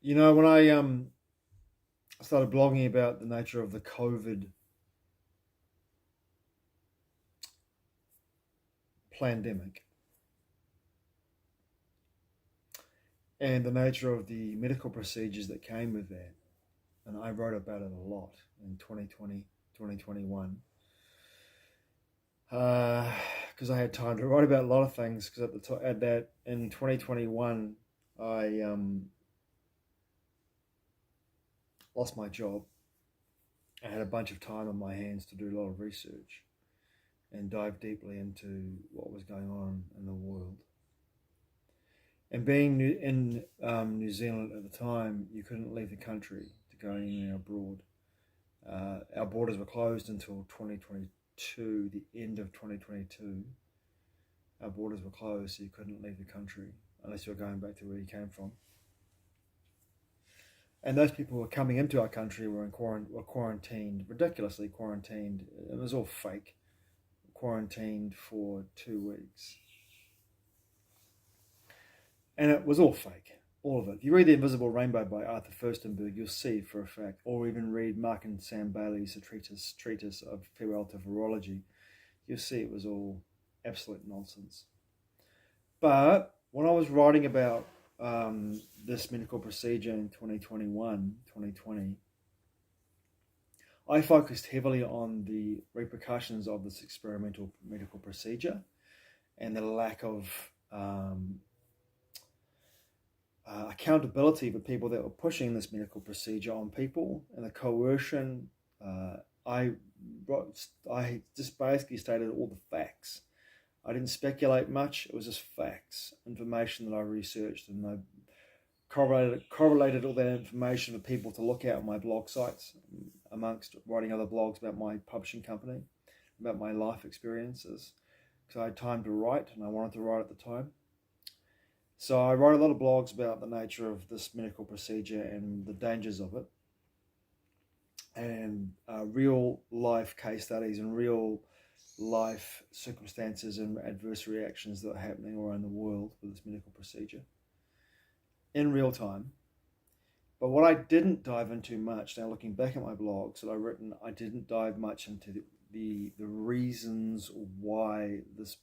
When I started blogging about the nature of the COVID pandemic and the nature of the medical procedures that came with that, and I wrote about it a lot in 2020, 2021, because I had time to write about a lot of things. Because at that in 2021, I lost my job. I had a bunch of time on my hands to do a lot of research and dive deeply into what was going on in the world. And being in New Zealand at the time, you couldn't leave the country to go anywhere abroad. Our borders were closed until 2022, the end of 2022. Our borders were closed, so you couldn't leave the country unless you were going back to where you came from. And those people who were coming into our country were quarantined, ridiculously quarantined. It was all fake. Quarantined for 2 weeks. And it was all fake, all of it. If you read The Invisible Rainbow by Arthur Furstenberg, you'll see for a fact, or even read Mark and Sam Bailey's treatise of Farewell to Virology, you'll see it was all absolute nonsense. But when I was writing about this medical procedure in 2021, 2020, I focused heavily on the repercussions of this experimental medical procedure and the lack of accountability for people that were pushing this medical procedure on people, and the coercion. I just basically stated all the facts. I didn't speculate much. It was just facts, information that I researched, and I correlated all that information for people to look at on my blog sites, amongst writing other blogs about my publishing company, about my life experiences, because I had time to write, and I wanted to write at the time. So I wrote a lot of blogs about the nature of this medical procedure and the dangers of it, and real life case studies and real life circumstances and adverse reactions that are happening around the world with this medical procedure in real time. But what I didn't dive into much, now looking back at my blogs that I've written, I didn't dive much into the reasons why this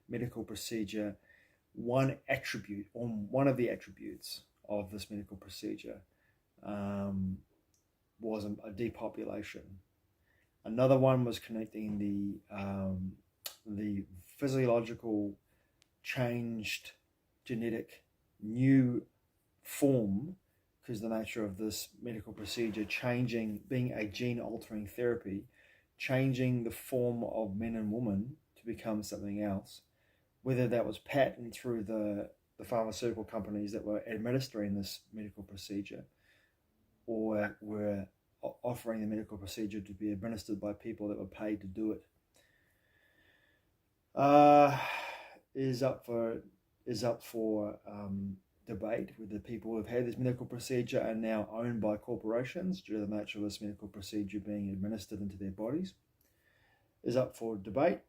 medical procedure, one of the attributes of this medical procedure was a depopulation. Another one was connecting the physiological changed genetic new form, because the nature of this medical procedure being a gene altering therapy, changing the form of men and women to become something else, whether that was patented through the pharmaceutical companies that were administering this medical procedure, or were offering the medical procedure to be administered by people that were paid to do it, is up for debate. With the people who have had this medical procedure are now owned by corporations due to the nature of this medical procedure being administered into their bodies, is up for debate.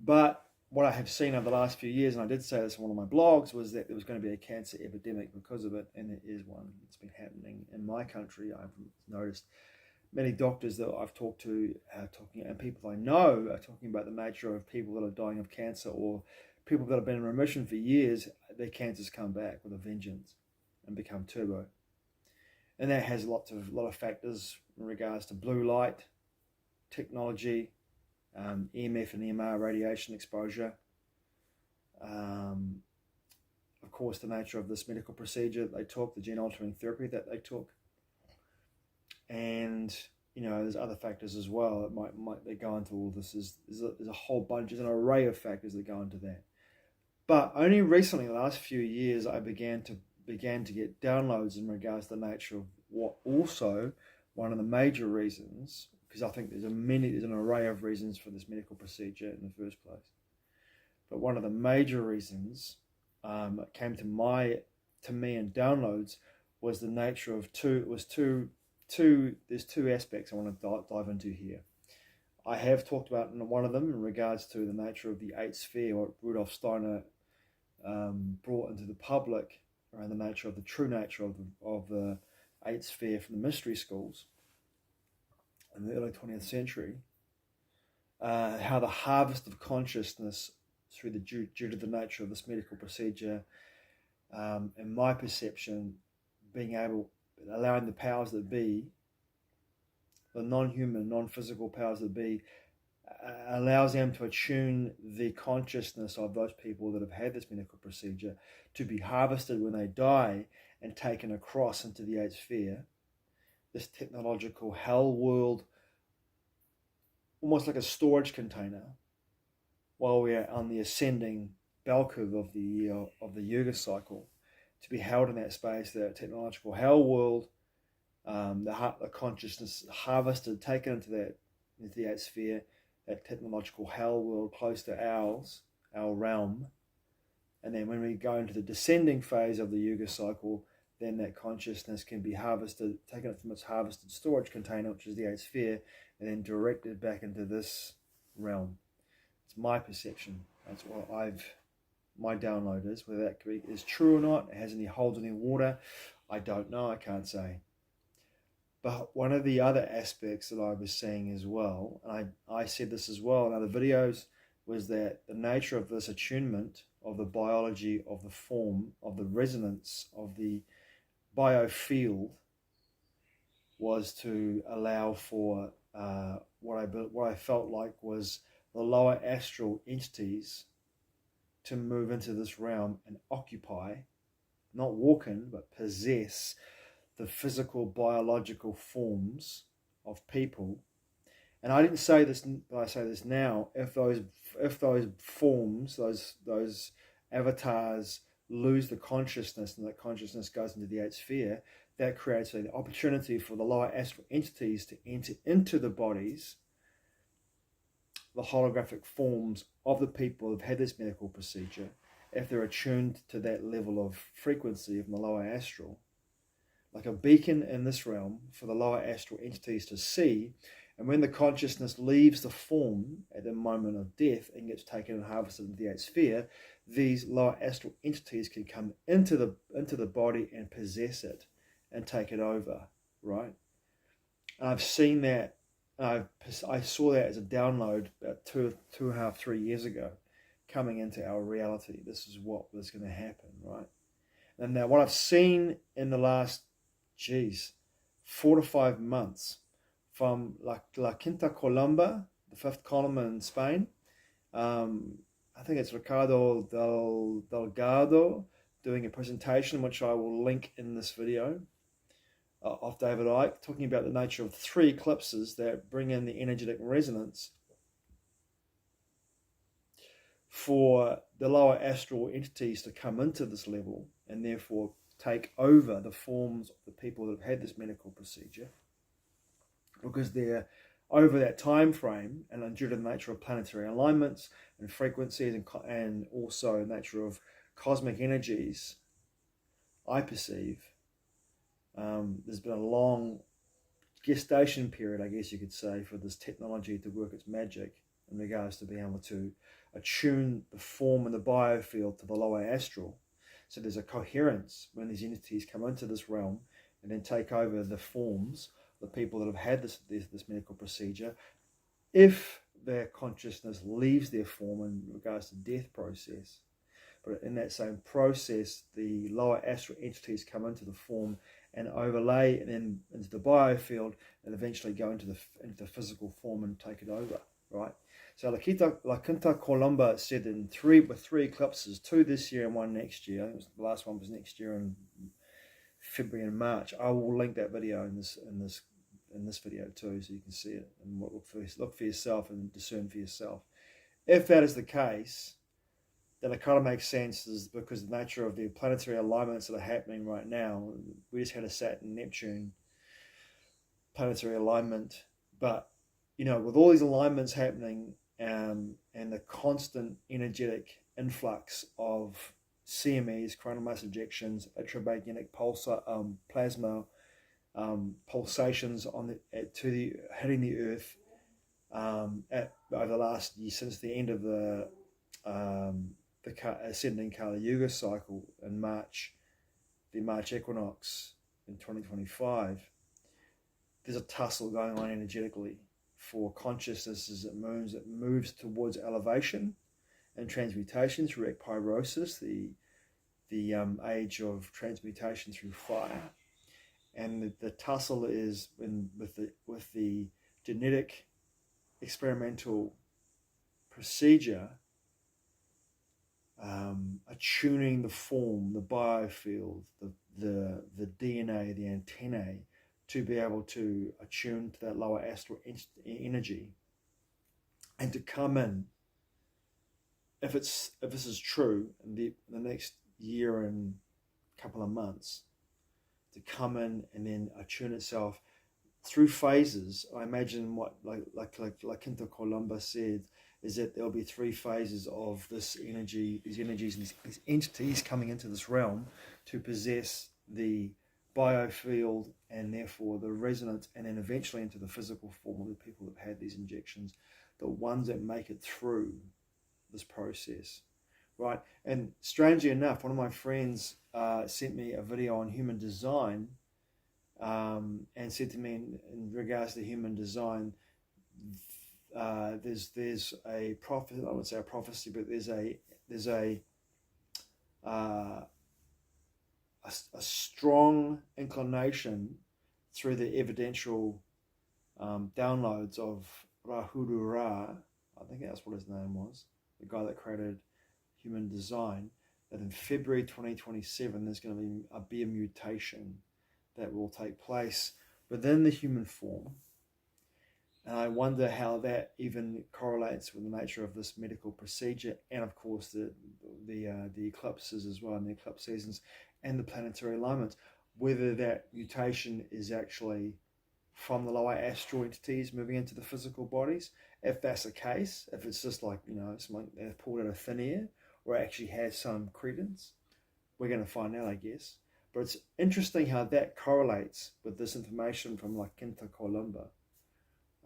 But what I have seen over the last few years, and I did say this in one of my blogs, was that there was going to be a cancer epidemic because of it, and there is one. It's been happening in my country. I've noticed many doctors that I've talked to and people I know are talking about the nature of people that are dying of cancer, or people that have been in remission for years. Their cancers come back with a vengeance and become turbo. And that has a lot of factors in regards to blue light, technology, EMF and EMR radiation exposure, of course the nature of this medical procedure that they took, the gene altering therapy that they took, and there's other factors as well that go into all this. There's a whole bunch, there's an array of factors that go into that. But only recently, the last few years, I began to get downloads in regards to the nature of what also one of the major reasons, because I think there's an array of reasons for this medical procedure in the first place. But one of the major reasons that came to me in downloads was the nature of there's two aspects I want to dive into here. I have talked about one of them in regards to the nature of the eight sphere, what Rudolf Steiner brought into the public around the nature of the true nature of the eighth sphere from the mystery schools in the early 20th century, how the harvest of consciousness through due to the nature of this medical procedure, in my perception, allowing the powers that be, the non-human, non-physical powers that be, allows them to attune the consciousness of those people that have had this medical procedure to be harvested when they die and taken across into the eighth sphere, this technological hell world, almost like a storage container, while we are on the ascending bell curve of the Yuga cycle, to be held in that space, that technological hell world, the consciousness harvested, taken into the eighth sphere, that technological hell world close to our realm. And then when we go into the descending phase of the Yuga cycle, then that consciousness can be harvested, taken from its harvested storage container, which is the eighth sphere, and then directed back into this realm. It's my perception. That's what my download is. Whether that is true or not, it holds any water, I don't know, I can't say. But one of the other aspects that I was seeing as well, and I said this as well in other videos, was that the nature of this attunement of the biology, of the form, of the resonance, of the biofield, was to allow for what I felt like was the lower astral entities to move into this realm and occupy, not walk in, but possess the physical, biological forms of people. And I didn't say this, but I say this now. If those forms, those avatars, lose the consciousness, and that consciousness goes into the eighth sphere, that creates an opportunity for the lower astral entities to enter into the bodies, the holographic forms of the people who've had this medical procedure, if they're attuned to that level of frequency from the lower astral, like a beacon in this realm for the lower astral entities to see. And when the consciousness leaves the form at the moment of death and gets taken and harvested into the eighth sphere, these lower astral entities can come into the body and possess it and take it over, right? And I've seen that. I saw that as a download about 2.5, 3 years ago, coming into our reality. This is what was going to happen, right? And now what I've seen in the last 4 to 5 months, from La Quinta Columba, the fifth column in Spain, I think it's Ricardo Delgado doing a presentation, which I will link in this video, of David Icke, talking about the nature of 3 eclipses that bring in the energetic resonance for the lower astral entities to come into this level and therefore take over the forms of the people that have had this medical procedure, because they're over that time frame, and due to the nature of planetary alignments and frequencies and also the nature of cosmic energies, I perceive there's been a long gestation period, I guess you could say, for this technology to work its magic in regards to being able to attune the form and the biofield to the lower astral. So there's a coherence when these entities come into this realm and then take over the forms, the people that have had this medical procedure. If their consciousness leaves their form in regards to death process, but in that same process, the lower astral entities come into the form and overlay and then into the biofield, and eventually go into the physical form and take it over, right? So La Quinta Columba said with 3 eclipses, 2 this year and 1 next year. I think the last one was next year in February and March. I will link that video in this video too, so you can see it and look for yourself and discern for yourself. If that is the case, then it kind of makes sense, is because the nature of the planetary alignments that are happening right now. We just had a Saturn-Neptune planetary alignment, but with all these alignments happening, and the constant energetic influx of CMEs, coronal mass ejections, intramagnetic plasma pulsations hitting the Earth over the last year, since the end of the the ascending Kali Yuga cycle in March, the March equinox in 2025, there's a tussle going on energetically for consciousness as it moves towards elevation and transmutation through ekpyrosis, the age of transmutation through fire. And the tussle is with the genetic experimental procedure, attuning the form, the biofield, the DNA, the antennae, to be able to attune to that lower astral energy, and to come in, if this is true, in the next year and couple of months, to come in and then attune itself through phases. I imagine what like Quinto Columba said, is that there'll be 3 phases of this energy, these energies and these entities coming into this realm to possess the biofield and therefore the resonance, and then eventually into the physical form of the people that have had these injections, the ones that make it through this process, right? And strangely enough, one of my friends sent me a video on human design, and said to me in regards to human design, there's a prophecy, I wouldn't say a prophecy, but there's a strong inclination through the evidential downloads of Ra, I think that's what his name was, the guy that created human design, that in February 2027 there's going to be a mutation that will take place within the human form. And I wonder how that even correlates with the nature of this medical procedure, and of course the eclipses as well, and the eclipse seasons and the planetary alignments, whether that mutation is actually from the lower astral entities moving into the physical bodies. If that's the case, if it's just like, something they've pulled out of thin air, or actually has some credence, we're going to find out, I guess. But it's interesting how that correlates with this information from like Quinto Columba,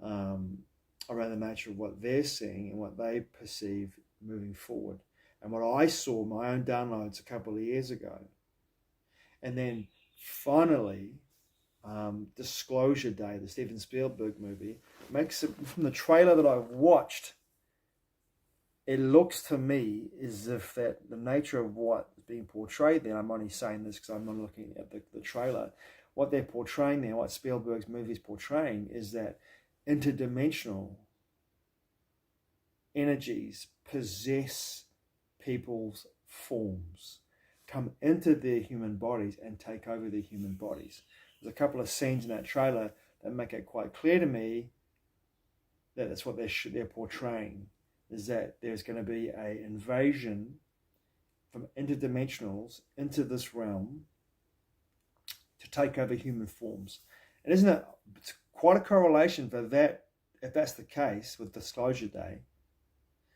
around the nature of what they're seeing and what they perceive moving forward, and what I saw my own downloads a couple of years ago. And then finally, Disclosure Day, the Steven Spielberg movie, makes it, from the trailer that I've watched, it looks to me as if that the nature of what is being portrayed there, I'm only saying this because I'm not looking at the trailer, what they're portraying there, what Spielberg's movie is portraying, is that interdimensional energies possess people's forms, come into their human bodies and take over their human bodies. There's a couple of scenes in that trailer that make it quite clear to me that that's what they're portraying, is that there's going to be an invasion from interdimensionals into this realm to take over human forms. And isn't it, it's quite a correlation for that, if that's the case with Disclosure Day,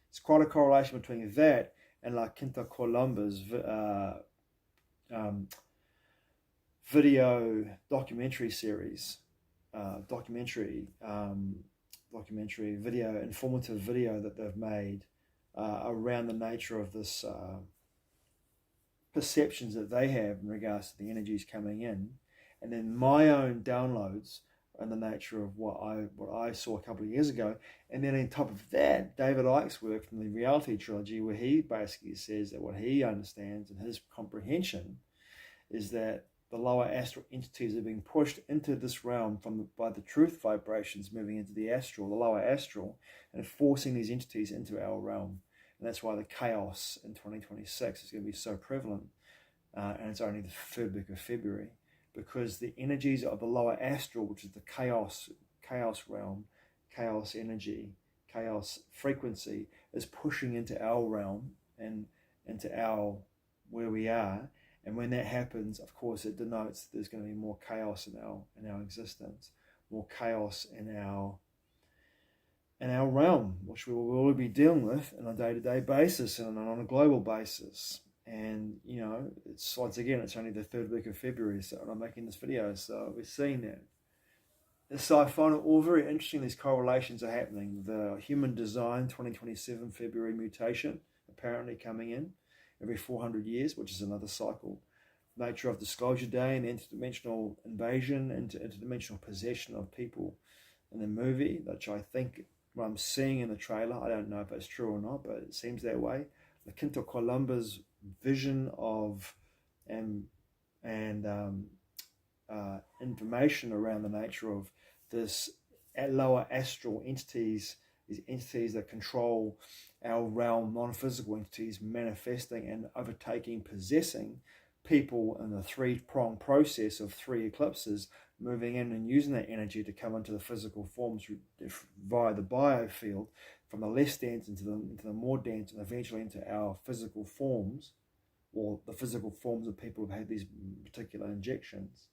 it's quite a correlation between that and like Quinto Columba's video documentary series, informative video that they've made around the nature of this perceptions that they have in regards to the energies coming in, and then my own downloads and the nature of what I saw a couple of years ago. And then on top of that, David Icke's work from the Reality Trilogy, where he basically says that what he understands and his comprehension is that the lower astral entities are being pushed into this realm by the truth vibrations moving into the astral, the lower astral, and forcing these entities into our realm. And that's why the chaos in 2026 is going to be so prevalent, and it's only the 3rd week of February, because the energies of the lower astral, which is the chaos realm, chaos energy, chaos frequency, is pushing into our realm and into where we are. And when that happens, of course, it denotes there's going to be more chaos in our existence, more chaos in our realm, which we will be dealing with on a day-to-day basis and on a global basis. And it's once again, it's only the 3rd week of February, so I'm making this video, so we're seeing that. And so I find it all very interesting. These correlations are happening. The human design 2027 February mutation, apparently coming in every 400 years, which is another cycle. Nature of Disclosure Day and the interdimensional invasion, interdimensional possession of people in the movie, which I think what I'm seeing in the trailer, I don't know if it's true or not, but it seems that way. The Quinto Columba's vision of and information around the nature of this lower astral entities, these entities that control our realm, non-physical entities manifesting and overtaking, possessing people in the three-pronged process of 3 eclipses, moving in and using that energy to come into the physical forms via the biofield, from the less dense into the more dense, and eventually into our physical forms, or the physical forms of people who've had these particular injections,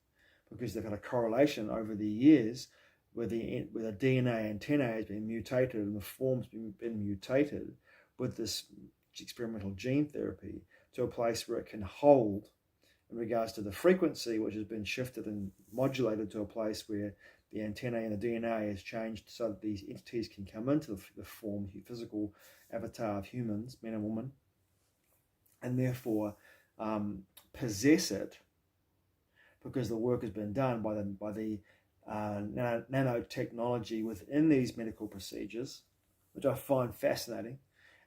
because they've had a correlation over the years where the DNA antenna has been mutated and the form's been mutated with this experimental gene therapy to a place where it can hold in regards to the frequency, which has been shifted and modulated to a place where the antenna and the DNA has changed so that these entities can come into the form, the physical avatar of humans, men and women, and therefore possess it, because the work has been done by the nanotechnology within these medical procedures, which I find fascinating.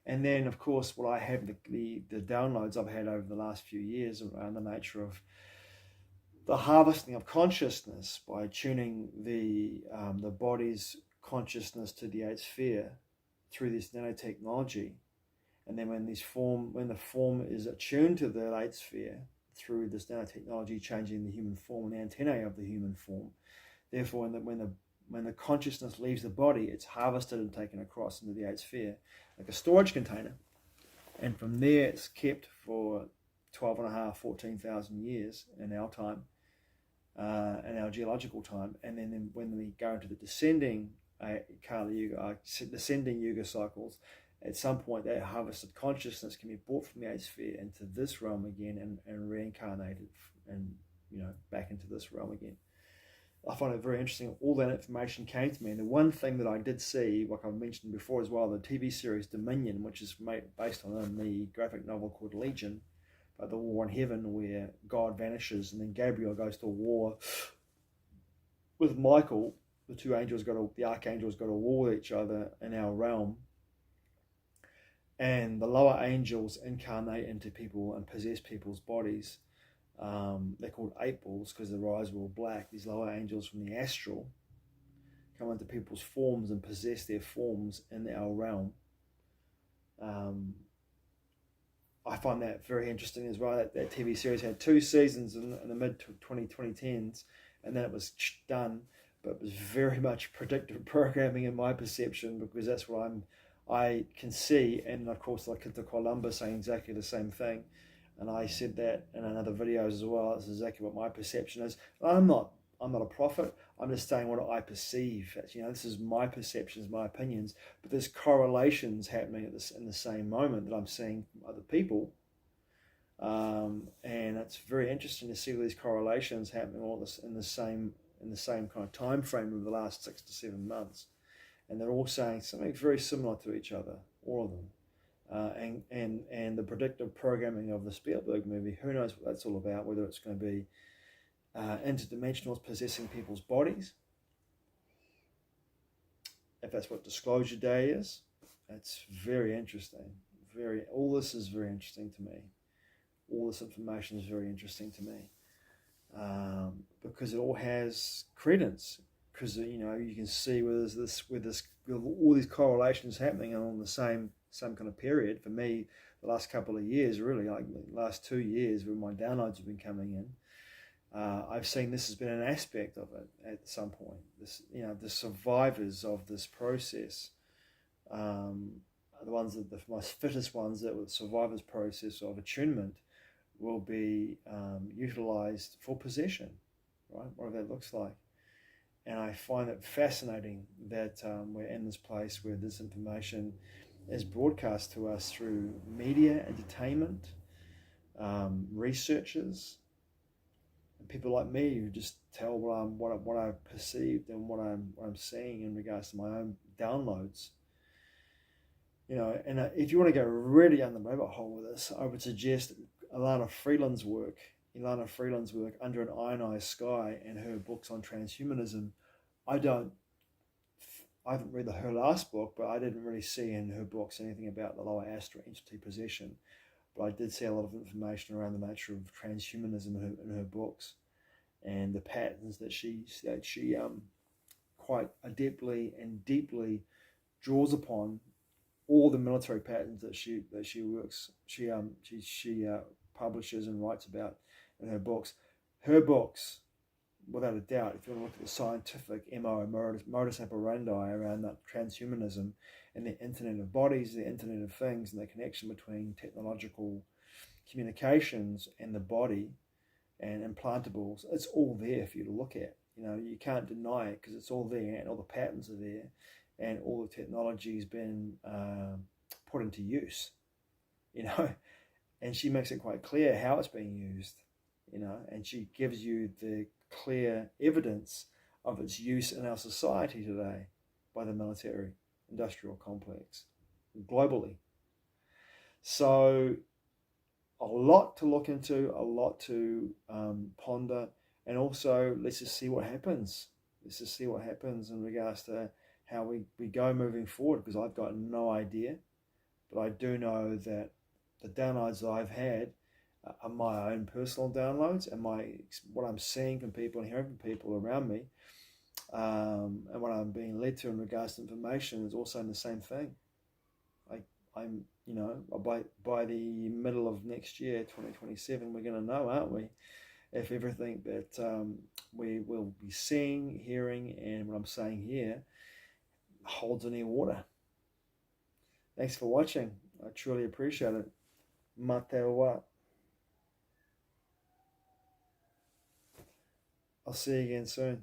And then, of course, what I have, the downloads I've had over the last few years around the nature of the harvesting of consciousness by tuning the body's consciousness to the 8th sphere through this nanotechnology. And then when the form is attuned to the 8th sphere through this nanotechnology, changing the human form and the antennae of the human form, therefore, when the consciousness leaves the body, it's harvested and taken across into the 8th sphere, like a storage container. And from there, it's kept for 14,000 years in our time, in our geological time. And then when we go into the descending Yuga cycles, at some point that harvested consciousness can be brought from the 8th sphere into this realm again and reincarnated and back into this realm again. I find it very interesting. All that information came to me, and the one thing that I did see, like I mentioned before as well, the TV series Dominion, which is based on the graphic novel called Legion, about the war in heaven where God vanishes and then Gabriel goes to war with Michael. The the archangels go to war with each other in our realm, and the lower angels incarnate into people and possess people's bodies. They're called 8 balls because their eyes were all black. These lower angels from the astral come into people's forms and possess their forms in our realm. I find that very interesting as well. That TV series had 2 seasons in the mid-2010s, and then it was done. But it was very much predictive programming in my perception, because that's what I can see. And of course, like the Columba saying exactly the same thing. And I said that in another videos as well. That's exactly what my perception is. I'm not a prophet. I'm just saying what I perceive. This is my perceptions, my opinions. But there's correlations happening in the same moment that I'm seeing from other people. And it's very interesting to see all these correlations happening all this in the same kind of time frame of the last 6 to 7 months. And they're all saying something very similar to each other, all of them. And the predictive programming of the Spielberg movie, who knows what that's all about, whether it's going to be interdimensionals possessing people's bodies, if that's what Disclosure Day is. It's very interesting. All this is very interesting to me. All this information is very interesting to me, because it all has credence. Because you can see with all these correlations happening on the same kind of period. For me, the last couple of years, really, like the last 2 years, where my downloads have been coming in, I've seen this has been an aspect of it at some point. The survivors of this process, the ones that the most fittest ones that would survive this process of attunement, will be utilized for possession, right? Whatever that looks like. And I find it fascinating that we're in this place where this information is broadcast to us through media, entertainment, researchers, and people like me who just tell what I've perceived and what I'm seeing in regards to my own downloads. You know, and if you want to go really down the rabbit hole with this, I would suggest Elana Freeland's work. Elana Freeland's work, Under an Ionized Sky, and her books on transhumanism. I haven't read her last book, but I didn't really see in her books anything about the lower astral entity possession. But I did see a lot of information around the nature of transhumanism in her books, and the patterns that she quite adeptly and deeply draws upon. All the military patterns that she publishes and writes about in her books. Her books, without a doubt, if you want to look at the scientific modus operandi around that transhumanism and the Internet of Bodies, the Internet of Things, and the connection between technological communications and the body and implantables, it's all there for you to look at. You know, you can't deny it because it's all there, and all the patterns are there, and all the technology has been put into use, you know, and she makes it quite clear how it's being used, you know, and she gives you the clear evidence of its use in our society today by the military industrial complex globally. So a lot to look into, a lot to ponder, and also let's just see what happens. Let's just see what happens in regards to how we go moving forward, because I've got no idea, but I do know that the downloads that I've had are my own personal downloads, and what I'm seeing from people and hearing from people around me, and what I'm being led to in regards to information is also in the same thing. I'm you know, by the middle of next year, 2027, we're going to know, aren't we, if everything that we will be seeing, hearing, and what I'm saying here holds any water. Thanks for watching. I truly appreciate it. Matewa. I'll see you again soon.